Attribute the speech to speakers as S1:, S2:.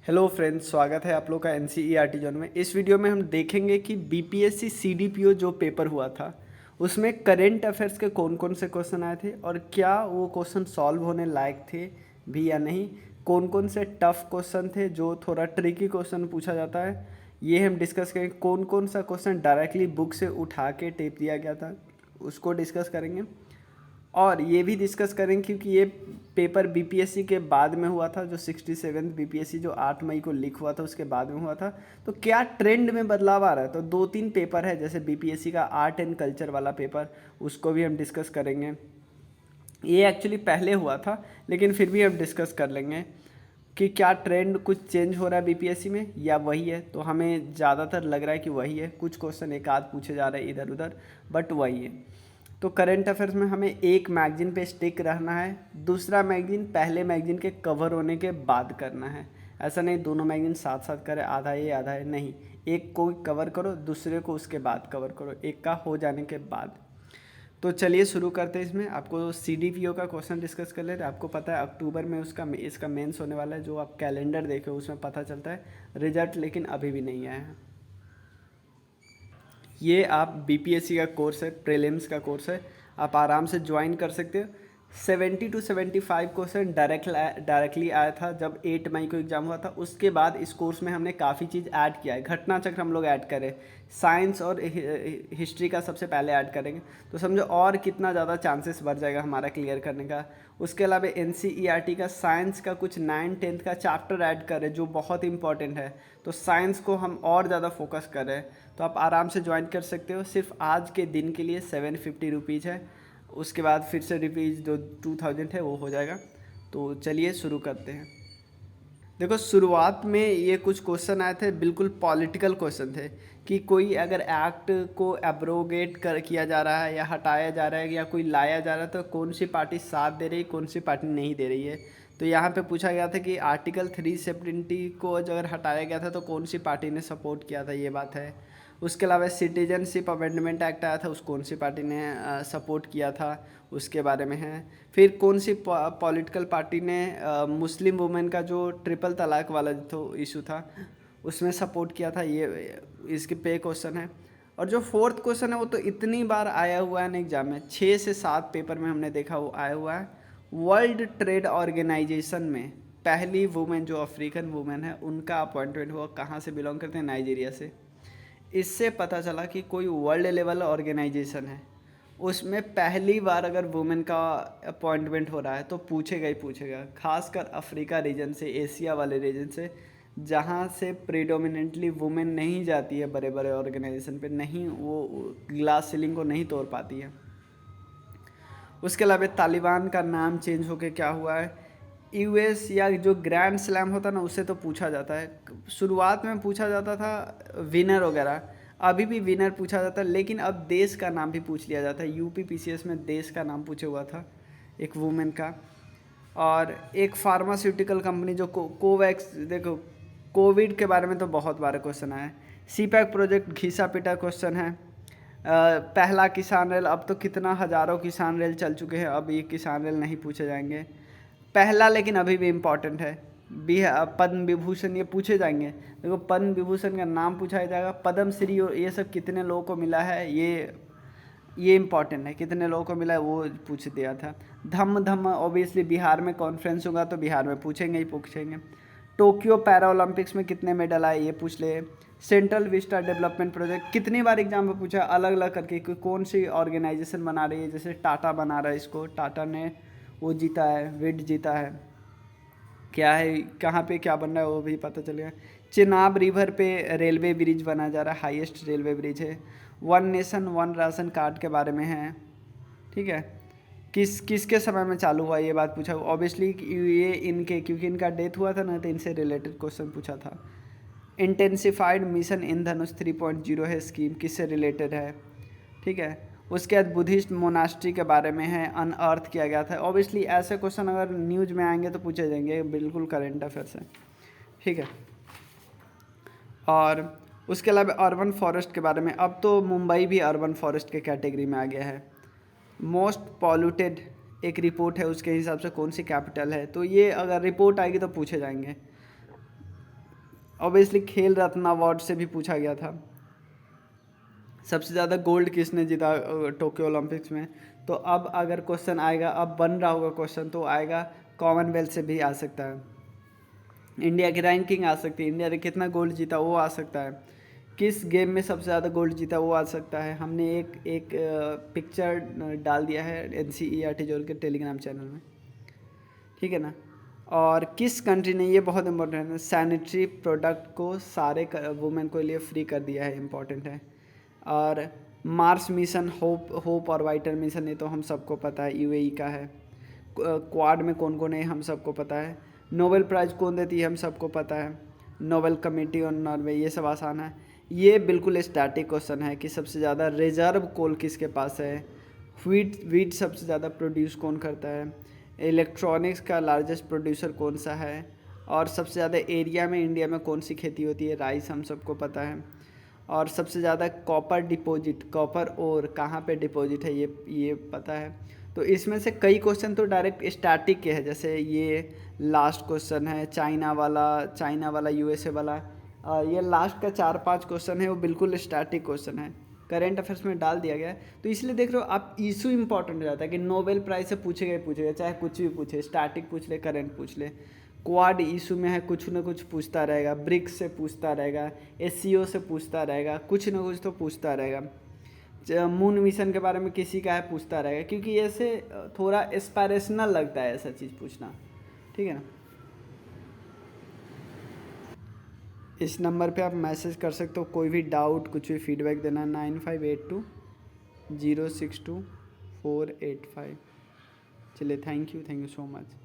S1: Hello friends, स्वागत है आप लोग का एनसीईआरटी जोन में। इस वीडियो में हम देखेंगे कि बीपीएससी सीडीपीओ जो पेपर हुआ था उसमें करंट अफेयर्स के कौन कौन से क्वेश्चन आए थे और क्या वो क्वेश्चन सॉल्व होने लायक थे भी या नहीं। कौन कौन से टफ क्वेश्चन थे जो थोड़ा ट्रिकी क्वेश्चन पूछा जाता है, ये हम डिस्कस करेंगे। कौन कौन सा क्वेश्चन डायरेक्टली बुक से उठा के टेप दिया गया था उसको डिस्कस करेंगे। और ये भी डिस्कस करेंगे क्योंकि ये पेपर बीपीएससी के बाद में हुआ था, जो 67 बीपीएससी जो 8 मई को लीक हुआ था उसके बाद में हुआ था। तो क्या ट्रेंड में बदलाव आ रहा है। तो दो तीन पेपर है, जैसे बीपीएससी का आर्ट एंड कल्चर वाला पेपर, उसको भी हम डिस्कस करेंगे। ये एक्चुअली पहले हुआ था लेकिन फिर भी हम डिस्कस कर लेंगे कि क्या ट्रेंड कुछ चेंज हो रहा है बीपीएससी में या वही है। तो हमें ज़्यादातर लग रहा है कि वही है, कुछ क्वेश्चन एक आध पूछे जा रहे हैं इधर उधर, बट वही है। तो करंट अफेयर्स में हमें एक मैगजीन पे स्टिक रहना है, दूसरा मैगजीन पहले मैगजीन के कवर होने के बाद करना है। ऐसा नहीं दोनों मैगजीन साथ साथ करें, आधा ये आधा है, नहीं। एक को कवर करो, दूसरे को उसके बाद कवर करो, एक का हो जाने के बाद। तो चलिए शुरू करते हैं। इसमें आपको सीडीपीओ का क्वेश्चन डिस्कस कर लेते हैं। आपको पता है अक्टूबर में इसका मेंस होने वाला है, जो आप कैलेंडर देखे उसमें पता चलता है रिजल्ट, लेकिन अभी भी नहीं आया है। ये आप बीपीएससी का कोर्स है, प्रीलिम्स का कोर्स है, आप आराम से ज्वाइन कर सकते हो। 70 to 75 क्वेश्चन डायरेक्टली आया था जब 8 मई को एग्ज़ाम हुआ था। उसके बाद इस कोर्स में हमने काफ़ी चीज़ ऐड किया है। घटना चक्र हम लोग ऐड करें, साइंस और हिस्ट्री का सबसे पहले ऐड करेंगे, तो समझो और कितना ज़्यादा चांसेस बढ़ जाएगा हमारा क्लियर करने का। उसके अलावा एनसीईआरटी का साइंस का कुछ 9-10 का चैप्टर ऐड करें जो बहुत इंपॉर्टेंट है, तो साइंस को हम और ज़्यादा फोकस कर रहे हैं। तो आप आराम से ज्वाइन कर सकते हो। सिर्फ आज के दिन के लिए 750 रुपीज़ है, उसके बाद फिर से रुपीज़ जो 2000 है वो हो जाएगा। तो चलिए शुरू करते हैं। देखो, शुरुआत में ये कुछ क्वेश्चन आए थे, बिल्कुल पॉलिटिकल क्वेश्चन थे कि कोई अगर एक्ट को एब्रोगेट कर किया जा रहा है या हटाया जा रहा है या कोई लाया जा रहा है तो कौन सी पार्टी साथ दे रही है, कौन सी पार्टी नहीं दे रही है। तो यहाँ पे पूछा गया था कि आर्टिकल 370 को अगर हटाया गया था तो कौन सी पार्टी ने सपोर्ट किया था, ये बात है। उसके अलावा सिटीजनशिप अमेंडमेंट एक्ट आया था, उस कौन सी पार्टी ने सपोर्ट किया था, उसके बारे में है। फिर कौन सी पॉलिटिकल पार्टी ने मुस्लिम वुमेन का जो ट्रिपल तलाक वाला जो इशू था उसमें सपोर्ट किया था, ये इसके पे क्वेश्चन है। और जो फोर्थ क्वेश्चन है वो तो इतनी बार आया हुआ है ना एग्जाम में, 6 से 7 पेपर में हमने देखा वो आया हुआ है। वर्ल्ड ट्रेड ऑर्गेनाइजेशन में पहली वुमेन जो अफ्रीकन वुमेन है उनका अपॉइंटमेंट हुआ, कहाँ से बिलोंग करते हैं, नाइजीरिया से। इससे पता चला कि कोई वर्ल्ड लेवल ऑर्गेनाइजेशन है उसमें पहली बार अगर वुमेन का अपॉइंटमेंट हो रहा है तो पूछेगा ही पूछेगा, खासकर अफ्रीका रीजन से, एशिया वाले रीजन से, जहाँ से प्रीडोमिनेंटली वुमेन नहीं जाती है बड़े बड़े ऑर्गेनाइजेशन पे, नहीं वो ग्लास सीलिंग को नहीं तोड़ पाती है। उसके अलावा तालिबान का नाम चेंज होके क्या हुआ है, यूएस या जो ग्रैंड स्लैम होता है ना उससे तो पूछा जाता है। शुरुआत में पूछा जाता था विनर वगैरह, अभी भी विनर पूछा जाता है, लेकिन अब देश का नाम भी पूछ लिया जाता है। यूपी पीसीएस में देश का नाम पूछे हुआ था एक वुमेन का। और एक फार्मास्यूटिकल कंपनी जो कोवैक्स, देखो कोविड के बारे में तो बहुत बार क्वेश्चन आया है। सीपैक प्रोजेक्ट घिसा पिटा क्वेश्चन है। पहला किसान रेल, अब तो कितना हज़ारों किसान रेल चल चुके हैं, अब ये किसान रेल नहीं पूछे जाएंगे पहला, लेकिन अभी भी इम्पॉर्टेंट है। पद्म विभूषण ये पूछे जाएंगे। देखो पद्म विभूषण का नाम पूछा जाएगा, पद्म श्री और ये सब कितने लोगों को मिला है, ये इम्पॉर्टेंट है, कितने लोगों को मिला है वो पूछ दिया था। धम्म धम्म ऑब्वियसली बिहार में कॉन्फ्रेंस होगा तो बिहार में पूछेंगे ही पूछेंगे। टोक्यो पैरा ओलंपिक्स में कितने मेडल आए ये पूछ ले। सेंट्रल विस्टा डेवलपमेंट प्रोजेक्ट कितनी बार एग्जाम में पूछा, अलग अलग करके कि कौन सी ऑर्गेनाइजेशन बना रही है, जैसे टाटा बना रहा है इसको, टाटा ने वो जीता है, विड जीता है, क्या है कहाँ पे क्या बन रहा है वो भी पता चलेगा। चिनाब रिवर पे रेलवे ब्रिज बना जा रहा है, हाईएस्ट रेलवे ब्रिज है। One nation one ration card के बारे में है, ठीक है। किसके समय में चालू हुआ ये बात पूछा, ऑब्वियसली ये इनके, क्योंकि इनका डेथ हुआ था ना तो इनसे रिलेटेड क्वेश्चन पूछा था। इंटेंसिफाइड मिशन इंद्रधनुष 3.0 है स्कीम, किससे रिलेटेड है, ठीक है। उसके बाद बुद्धिस्ट मोनास्ट्री के बारे में है, अनअर्थ किया गया था। ऑब्वियसली ऐसे क्वेश्चन अगर न्यूज़ में आएंगे तो पूछे जाएंगे, बिल्कुल करेंट अफेयर्स है, ठीक है। और उसके अलावा अर्बन फॉरेस्ट के बारे में, अब तो मुंबई भी अर्बन फॉरेस्ट के कैटेगरी में आ गया है। मोस्ट पॉल्यूटेड एक रिपोर्ट है, उसके हिसाब से कौन सी कैपिटल है, तो ये अगर रिपोर्ट आएगी तो पूछे जाएंगे। ऑब्वियसली खेल रत्न अवार्ड से भी पूछा गया था। सबसे ज़्यादा गोल्ड किसने जीता टोक्यो ओलंपिक्स में। तो अब अगर क्वेश्चन आएगा, अब बन रहा होगा क्वेश्चन, तो आएगा कॉमनवेल्थ से भी आ सकता है, इंडिया की रैंकिंग आ सकती है, इंडिया ने कितना गोल्ड जीता वो आ सकता है, किस गेम में सबसे ज़्यादा गोल्ड जीता वो आ सकता है। हमने एक पिक्चर डाल दिया है NCERT जोड़ के टेलीग्राम चैनल में, ठीक है ना। और किस कंट्री ने, ये बहुत इंपॉर्टेंट है, सैनिटरी प्रोडक्ट को सारे वुमेन को लिए फ्री कर दिया है, इंपॉर्टेंट है। और मार्स मिशन, होप और वाइटर मिशन, ये तो हम सबको पता है, UAE का है। क्वाड में कौन कौन है हम सबको पता है। नोबेल प्राइज़ कौन देती है हम सबको पता है, नोबेल कमेटी ऑन नॉर्वे, ये सब आसान है। ये बिल्कुल स्टैटिक क्वेश्चन है कि सबसे ज़्यादा रिजर्व कोल किसके पास है, वीट सबसे ज़्यादा प्रोड्यूस कौन करता है, इलेक्ट्रॉनिक्स का लार्जेस्ट प्रोड्यूसर कौन सा है, और सबसे ज़्यादा एरिया में इंडिया में कौन सी खेती होती है, राइस, हम सबको पता है। और सबसे ज़्यादा कॉपर डिपॉजिट, कॉपर और कहाँ पे डिपॉजिट है, ये पता है। तो इसमें से कई क्वेश्चन तो डायरेक्ट स्टैटिक के हैं, जैसे ये लास्ट क्वेश्चन है चाइना वाला USA वाला, ये लास्ट का 4-5 क्वेश्चन है वो बिल्कुल स्टैटिक क्वेश्चन है, करंट अफेयर्स में डाल दिया गया है। तो इसलिए देख रहे हो आप, इशू इंपॉर्टेंट हो जाता है कि नोबेल प्राइज़ से पूछेगा, चाहे कुछ भी पूछे, स्टैटिक पूछ ले, करंट पूछ ले, क्वाड इशू में है, कुछ ना कुछ पूछता रहेगा, ब्रिक्स से पूछता रहेगा, SCO से पूछता रहेगा, कुछ ना कुछ तो पूछता रहेगा। मून मिशन के बारे में किसी का है, पूछता रहेगा, क्योंकि ऐसे थोड़ा एस्पायरेशनल लगता है ऐसा चीज़ पूछना, ठीक है ना। इस नंबर पे आप मैसेज कर सकते हो, कोई भी डाउट, कुछ भी फीडबैक देना, 9582 062 485। चलिए, थैंक यू सो मच।